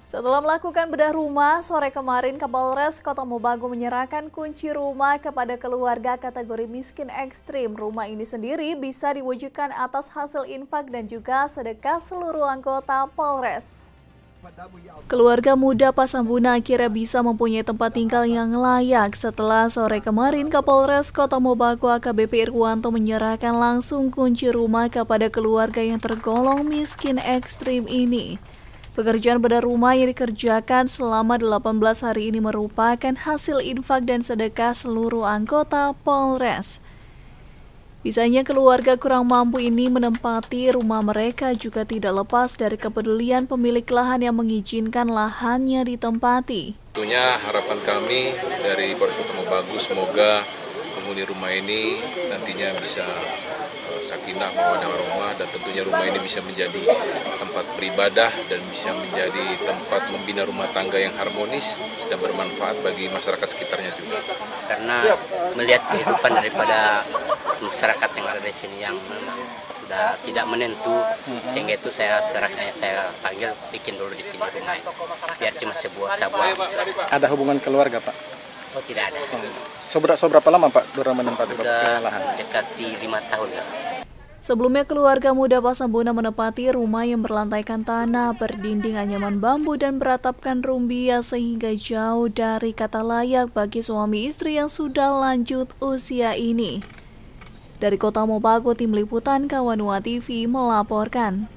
Setelah melakukan bedah rumah, sore kemarin Kapolres Kota Mobagu menyerahkan kunci rumah kepada keluarga kategori miskin ekstrim. Rumah ini sendiri bisa diwujudkan atas hasil infak dan juga sedekah seluruh anggota Polres. Keluarga muda Pasambuna akhirnya bisa mempunyai tempat tinggal yang layak setelah sore kemarin Kapolres Kota Mobagu AKBP Irwanto menyerahkan langsung kunci rumah kepada keluarga yang tergolong miskin ekstrim ini. Pekerjaan bedah rumah yang dikerjakan selama 18 hari ini merupakan hasil infak dan sedekah seluruh anggota Polres. Bisanya keluarga kurang mampu ini menempati rumah mereka juga tidak lepas dari kepedulian pemilik lahan yang mengizinkan lahannya ditempati. Tentunya harapan kami dari Polres Kota Mobagu semoga penghuni rumah ini nantinya bisa sakinah mawaddah warahmah dan tentunya rumah ini bisa menjadi tempat beribadah dan bisa menjadi tempat membina rumah tangga yang harmonis dan bermanfaat bagi masyarakat sekitarnya juga. Karena melihat kehidupan daripada masyarakat yang ada di sini yang memang sudah tidak menentu, sehingga itu saya panggil bikin dulu di sini rumah biar cuma sebuah. Ada hubungan keluarga, Pak? Oh, tidak ada. Seberapa lama Pak Dora menempati lahan? Dekati 5 tahun ya. Sebelumnya keluarga muda Pasambuna menempati rumah yang berlantaikan tanah, berdinding anyaman bambu dan beratapkan rumbia sehingga jauh dari kata layak bagi suami istri yang sudah lanjut usia ini. Dari Kota Mobagu, Tim Liputan Kawanua TV melaporkan.